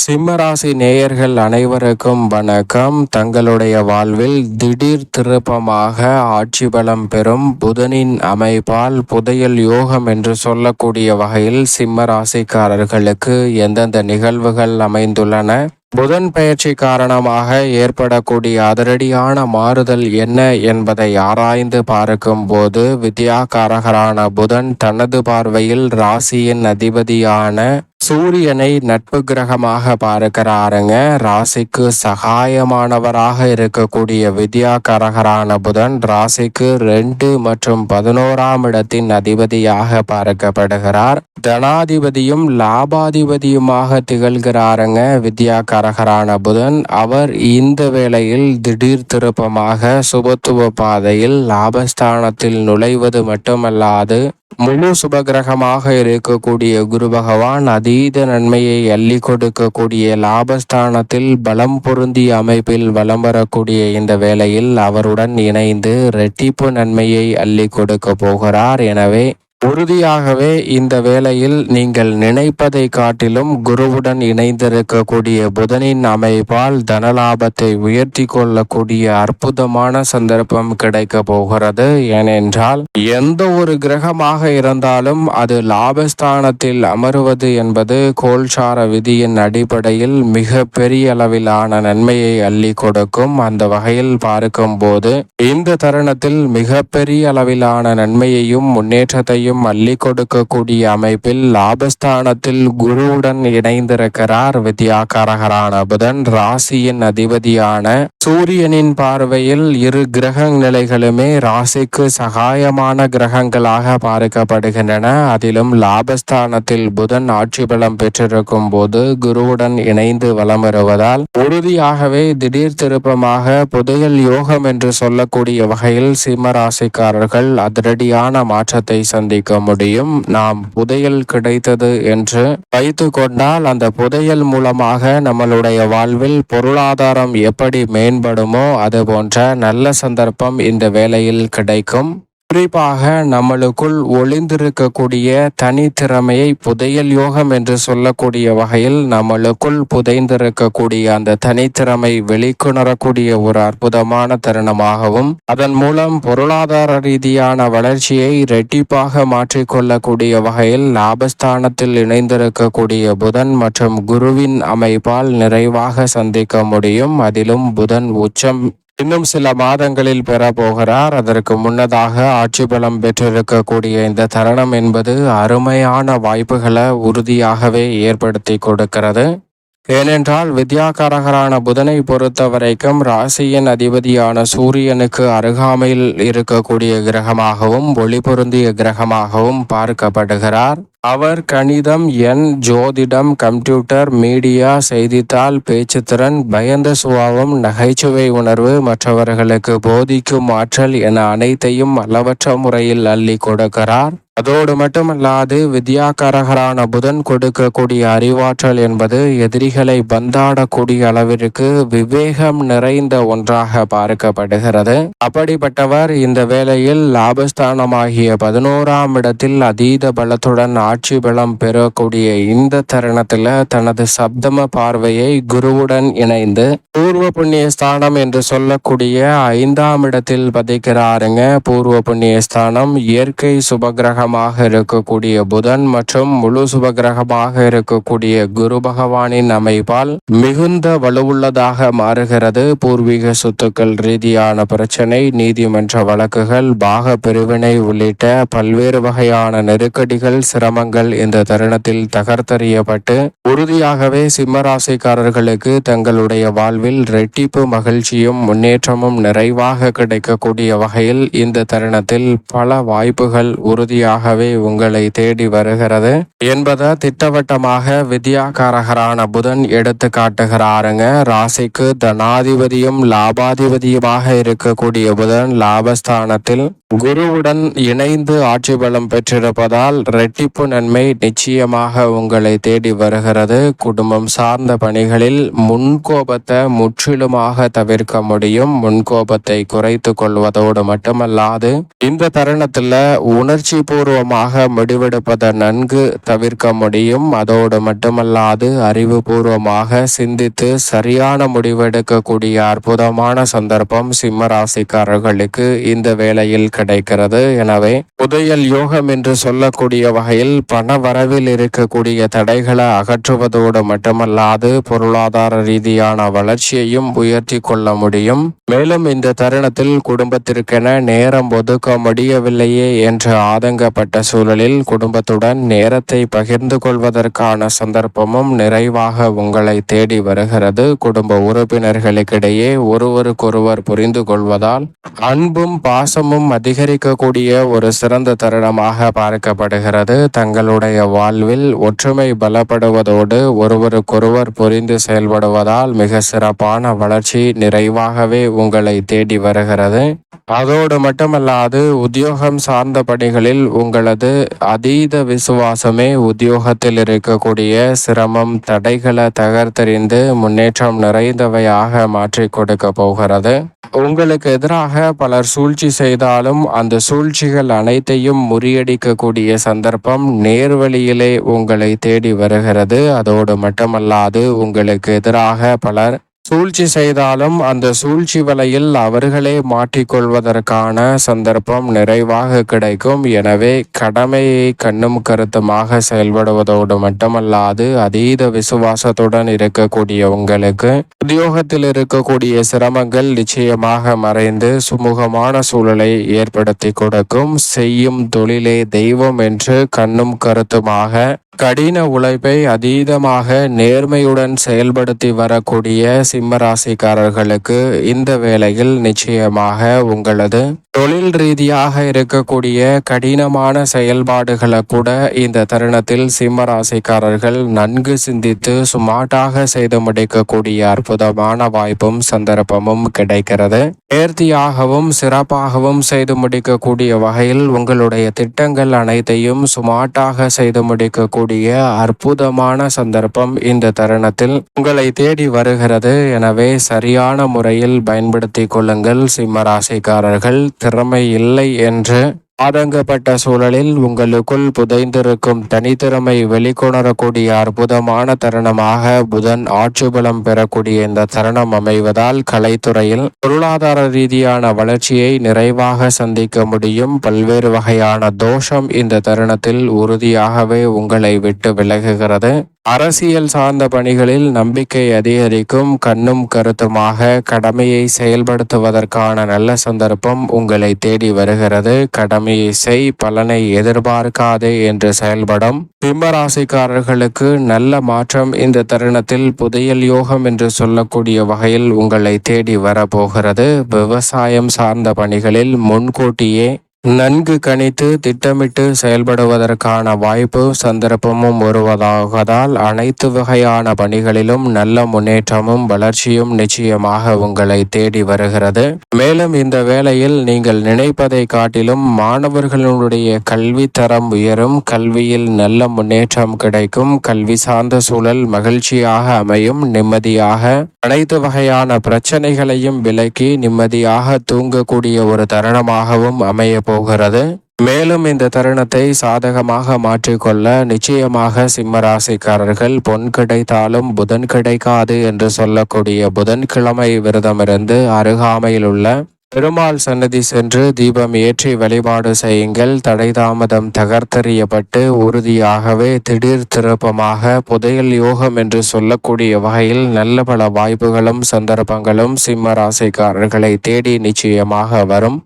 சிம்மராசி நேயர்கள் அனைவருக்கும் வணக்கம். தங்களுடைய வாழ்வில் திடீர் திருப்பமாக ஆட்சி பலம் பெறும் புதனின் அமைப்பால் புதையல் யோகம் என்று சொல்லக்கூடிய வகையில் சிம்மராசிக்காரர்களுக்கு எந்தெந்த நிகழ்வுகள் அமைந்துள்ளன, புதன் பெயர்ச்சி காரணமாக ஏற்படக்கூடிய அதிரடியான மாறுதல் என்ன என்பதை ஆராய்ந்து பார்க்கும் போது, வித்யாகாரகரான புதன் தனது பார்வையில் ராசியின் அதிபதியான சூரியனை நட்பு கிரகமாக பார்க்கிறாருங்க. ராசிக்கு சகாயமானவராக இருக்கக்கூடிய வித்யாகாரகரான புதன் ராசிக்கு 2 மற்றும் 11ஆம் இடத்தின் அதிபதியாக பார்க்கப்படுகிறார். தனாதிபதியும் லாபாதிபதியுமாக திகழ்கிறாருங்க வித்யாகாரகரான புதன். அவர் இந்த வேளையில் திடீர் திருப்பமாக சுபத்துவ பாதையில் லாபஸ்தானத்தில் நுழைவது மட்டுமல்லாது, முழு சுபகிரகமாக இருக்கக்கூடிய குரு பகவான் அதீத நன்மையை அள்ளி கொடுக்கக்கூடிய லாபஸ்தானத்தில் பலம் பொருந்திய அமைப்பில் வலம் வரக்கூடிய இந்த வேளையில் அவருடன் இணைந்து இரட்டிப்பு நன்மையை அள்ளி கொடுக்க போகிறார். எனவே உறுதியாகவே இந்த வேளையில் நீங்கள் நினைப்பதை காட்டிலும் குருவுடன் இணைந்திருக்கக்கூடிய புதனின் அமைப்பால் தனலாபத்தை உயர்த்தி கொள்ளக்கூடிய அற்புதமான சந்தர்ப்பம் கிடைக்க போகிறது. ஏனென்றால் எந்த ஒரு கிரகமாக இருந்தாலும் அது லாபஸ்தானத்தில் அமருவது என்பது கோல்சார விதியின் அடிப்படையில் மிக பெரிய அளவிலான நன்மையை அள்ளி கொடுக்கும். அந்த வகையில் பார்க்கும் போது இந்த தருணத்தில் மிக பெரிய அளவிலான நன்மையையும் முன்னேற்றத்தையும் அள்ளி கொடுக்கக்கூடிய அமைப்பில் லாபஸ்தானத்தில் குருவுடன் இணைந்திருக்கிறார் வித்யாகாரகரான புதன். ராசியின் அதிபதியான சூரியனின் பார்வையில் இரு கிரக நிலைகளுமே ராசிக்கு சகாயமான கிரகங்களாக பார்க்கப்படுகின்றன. அதிலும் லாபஸ்தானத்தில் புதன் ஆட்சி பலம் பெற்றிருக்கும் போது குருவுடன் இணைந்து வலம் வருவதால் உறுதியாகவே திடீர் திருப்பமாக புதையல் யோகம் என்று சொல்லக்கூடிய வகையில் சிம்மராசிக்காரர்கள் அதிரடியான மாற்றத்தை சந்திக்க முடியும். நாம் புதையல் கிடைத்தது என்று வைத்து கொண்டால் அந்த புதையல் மூலமாக நம்மளுடைய வாழ்வில் பொருளாதாரம் எப்படி மேம்படுமோ அது போன்ற நல்ல சந்தர்ப்பம் இந்த வேளையில் கிடைக்கும். குறிப்பாக நம்மளுக்குள் ஒளிந்திருக்கக்கூடிய தனித்திறமையை புதையல் யோகம் என்று சொல்லக்கூடிய வகையில் நம்மளுக்குள் புதைந்திருக்கக்கூடிய அந்த தனித்திறமை வெளிக்கொணரக்கூடிய ஒரு அற்புதமான தருணமாகவும், அதன் மூலம் பொருளாதார ரீதியான வளர்ச்சியை இரட்டிப்பாக மாற்றிக்கொள்ளக்கூடிய வகையில் லாபஸ்தானத்தில் இணைந்திருக்கக்கூடிய புதன் மற்றும் குருவின் அமைப்பால் நிறைவாக சந்திக்க முடியும். அதிலும் புதன் உச்சம் இன்னும் சில மாதங்களில் பெற போகிறார். அதற்கு முன்னதாக ஆட்சி பலம் பெற்றிருக்கக்கூடிய இந்த தருணம் என்பது அருமையான வாய்ப்புகளை உறுதியாகவே ஏற்படுத்தி கொடுக்கிறது. ஏனென்றால் வித்யாகாரகரான புதனை பொறுத்த வரைக்கும் ராசியின் அதிபதியான சூரியனுக்கு அருகாமையில் இருக்கக்கூடிய கிரகமாகவும் ஒளி பொருந்திய கிரகமாகவும் பார்க்கப்படுகிறார். அவர் கணிதம், ஜோதிடம், கம்ப்யூட்டர், மீடியா, செய்தித்தாள், பேச்சுத்திறன், பயந்த சுபாவம், நகைச்சுவை உணர்வு, மற்றவர்களுக்கு போதிக்கும் ஆற்றல் என அனைத்தையும் அளவற்ற முறையில் அள்ளி கொடுக்கிறார். அதோடு மட்டுமல்லாது வித்யாகாரகரான புதன் கொடுக்கக்கூடிய அறிவாற்றல் என்பது எதிரிகளை பந்தாடக்கூடிய அளவிற்கு விவேகம் நிறைந்த ஒன்றாக பார்க்கப்படுகிறது. அப்படிப்பட்டவர் இந்த வேளையில் லாபஸ்தானமாகிய 11ஆம் இடத்தில் அதீத பலத்துடன் ஆட்சி பலம் பெறக்கூடிய இந்த தருணத்தில் தனது சப்தம பார்வையை குருவுடன் இணைந்து பூர்வ புண்ணிய ஸ்தானம் என்று சொல்லக்கூடிய 5ஆம் இடத்தில் பதிக்கிறாருங்க. பூர்வ புண்ணிய ஸ்தானம் இயற்கை சுபகிரகம் இருக்கக்கூடிய புதன் மற்றும் முழு சுபகிரகமாக இருக்கக்கூடிய குரு பகவானின் அமைப்பால் மிகுந்த வலுவுள்ளதாக மாறுகிறது. பூர்வீக சொத்துக்கள் ரீதியான பிரச்சனை, நீதிமன்ற வழக்குகள், பாக பிரிவினை உள்ளிட்ட பல்வேறு வகையான நெருக்கடிகள், சிரமங்கள் இந்த தருணத்தில் தகர்த்தறியப்பட்டு உறுதியாகவே சிம்மராசிக்காரர்களுக்கு தங்களுடைய வாழ்வில் இரட்டிப்பு மகிழ்ச்சியும் முன்னேற்றமும் நிறைவாக கிடைக்கக்கூடிய வகையில் இந்த தருணத்தில் பல வாய்ப்புகள் உறுதியாக உங்களை தேடி வருகிறது என்பதை திட்டவட்டமாக வித்யாகாரகரான புதன் எடுத்து காட்டுகிறாருங்க. ராசிக்கு தனாதிபதியும் லாபாதிபதியுமாக இருக்கக்கூடிய புதன் லாபஸ்தானத்தில் குருவுடன் இணைந்து ஆட்சி பலம் பெற்றிருப்பதால் இரட்டிப்பு நன்மை நிச்சயமாக உங்களை தேடி வருகிறது. குடும்பம் சார்ந்த பணிகளில் முன்கோபத்தை முற்றிலுமாக தவிர்க்க முடியும். முன்கோபத்தை குறைத்து கொள்வதோடு மட்டுமல்லாது இந்த தருணத்துல உணர்ச்சி பூர்வ அறிவுபூர்வமாக முடிவெடுப்பதை நன்கு தவிர்க்க முடியும். அதோடு மட்டுமல்லாது அறிவுபூர்வமாக சிந்தித்து சரியான முடிவெடுக்கக்கூடிய அற்புதமான சந்தர்ப்பம் சிம்ம ராசிக்காரர்களுக்கு இந்த வேளையில் கிடைக்கிறது. எனவே புதையல் யோகம் என்று சொல்லக்கூடிய வகையில் பண வரவில் இருக்கக்கூடிய தடைகளை அகற்றுவதோடு மட்டுமல்லாது பொருளாதார ரீதியான வளர்ச்சியையும் உயர்த்தி கொள்ள முடியும். மேலும் இந்த தருணத்தில் குடும்பத்திற்கென நேரம் ஒதுக்க முடியவில்லையே என்று ஆதங்கப்பட்ட சூழலில் குடும்பத்துடன் நேரத்தை பகிர்ந்து கொள்வதற்கான சந்தர்ப்பமும் நிறைவாக உங்களை தேடி வருகிறது. குடும்ப உறுப்பினர்களுக்கிடையே ஒருவருக்கொருவர் புரிந்து கொள்வதால் அன்பும் பாசமும் அதிகரிக்கக்கூடிய ஒரு சிறந்த தருணமாக பார்க்கப்படுகிறது. தங்களுடைய வாழ்வில் ஒற்றுமை பலப்படுவதோடு ஒருவருக்கொருவர் புரிந்து செயல்படுவதால் மிக சிறப்பான வளர்ச்சி நிறைவாகவே உங்களை தேடி வருகிறது. அதோடு மட்டுமல்லாது உத்தியோகம் சார்ந்த பணிகளில் உங்களது அதீத விசுவாசமே உத்தியோகத்தில் இருக்கக்கூடிய சிரமம் தடைகளை தகர்த்தெறிந்து முன்னேற்றம் நிறைந்தவையாக மாற்றி கொடுக்க போகிறது. உங்களுக்கு எதிராக பலர் சூழ்ச்சி செய்தாலும் அந்த சூழ்ச்சிகள் அனைத்தையும் முறியடிக்கக்கூடிய சந்தர்ப்பம் நேர்வழியிலே உங்களை தேடி வருகிறது. அதோடு மட்டுமல்லாது உங்களுக்கு எதிராக பலர் சூழ்ச்சி செய்தாலும் அந்த சூழ்ச்சி வலையில் அவர்களே மாட்டிக்கொள்வதற்கான சந்தர்ப்பம் நிறைவாக கிடைக்கும். எனவே கடமையை கண்ணும் கருத்துமாக செயல்படுவதோடு மட்டுமல்லாது அதீத விசுவாசத்துடன் இருக்கக்கூடிய உங்களுக்கு உத்தியோகத்தில் இருக்கக்கூடிய சிரமங்கள் நிச்சயமாக மறைந்து சுமூகமான சூழலை ஏற்படுத்தி கொடுக்கும். செய்யும் தொழிலே தெய்வம் என்று கண்ணும் கருத்துமாக கடின உழைப்பை அதீதமாக நேர்மையுடன் செயல்படுத்தி வரக்கூடிய சிம்ம ராசிக்காரர்களுக்கு இந்த வேளையில் நிச்சயமாக உங்களது தொழில் ரீதியாக இருக்கக்கூடிய கடினமான செயல்பாடுகளை கூட இந்த தருணத்தில் சிம்ம ராசிக்காரர்கள் நன்கு சிந்தித்து சுமார்ட்டாக செய்து முடிக்கக்கூடிய அற்புதமான வாய்ப்பும் சந்தர்ப்பமும் கிடைக்கிறது. நேர்த்தியாகவும் சிறப்பாகவும் செய்து முடிக்கக்கூடிய வகையில் உங்களுடைய திட்டங்கள் அனைத்தையும் சுமார்ட்டாக செய்து முடிக்கக்கூடிய அற்புதமான சந்தர்ப்பம் இந்த தருணத்தில் உங்களை தேடி வருகிறது. எனவே சரியான முறையில் பயன்படுத்தி கொள்ளுங்கள். சிம்ம ராசிக்காரர்கள் திறமை இல்லை என்று ஆதங்கப்பட்ட சூழலில் உங்களுக்குள் புதைந்திருக்கும் தனித்திறமை வெளிக்கொணரக்கூடிய அற்புதமான தருணமாக புதன் ஆட்சி பலம் பெறக்கூடிய இந்த தருணம் அமைவதால் கலைத்துறையில் பொருளாதார ரீதியான வளர்ச்சியை நிறைவாக சந்திக்க முடியும். பல்வேறு வகையான தோஷம் இந்த தருணத்தில் உறுதியாகவே உங்களை விட்டு விலகுகிறது. அரசியல் சார்ந்த பணிகளில் நம்பிக்கை அதிகரிக்கும். கண்ணும் கருத்துமாக கடமையை செயல்படுத்துவதற்கான நல்ல சந்தர்ப்பம் உங்களை தேடி வருகிறது. கடமையை செய், பலனை எதிர்பார்க்காதே என்று செயல்படும் சிம்ம ராசிக்காரர்களுக்கு நல்ல மாற்றம் இந்த தருணத்தில் புதையல் யோகம் என்று சொல்லக்கூடிய வகையில் உங்களை தேடி வரப்போகிறது. விவசாயம் சார்ந்த பணிகளில் முன்கூட்டியே நன்கு கணித்து திட்டமிட்டு செயல்படுவதற்கான வாய்ப்பு சந்தர்ப்பமும் வருவதாகதால் அனைத்து வகையான பணிகளிலும் நல்ல முன்னேற்றமும் வளர்ச்சியும் நிச்சயமாக உங்களை தேடி வருகிறது. மேலும் இந்த வேளையில் நீங்கள் நினைப்பதை காட்டிலும் மாணவர்களுடைய கல்வி தரம் உயரும். கல்வியில் நல்ல முன்னேற்றம் கிடைக்கும். கல்வி சார்ந்த சூழல் மகிழ்ச்சியாக அமையும். நிம்மதியாக அனைத்து வகையான பிரச்சனைகளையும் விலக்கி நிம்மதியாக தூங்கக்கூடிய ஒரு தருணமாகவும் அமைய போகிறது. மேலும் இந்த தருணத்தை சாதகமாக மாற்றிக்கொள்ள நிச்சயமாக சிம்ம ராசிக்காரர்கள் பொன் கிடைத்தாலும் புதன் கிடைக்காது என்று சொல்லக்கூடிய புதன்கிழமை விரதமிருந்து அருகாமையில் உள்ள பெருமாள் சன்னதி சென்று தீபம் ஏற்றி வழிபாடு செய்யுங்கள். தடை தாமதம் தகர்த்தெறியப்பட்டு உறுதியாகவே திடீர் திருப்பமாக புதையல் யோகம் என்று சொல்லக்கூடிய வகையில் நல்ல பல வாய்ப்புகளும் சந்தர்ப்பங்களும் சிம்ம ராசிக்காரர்களை தேடி நிச்சயமாக வரும்.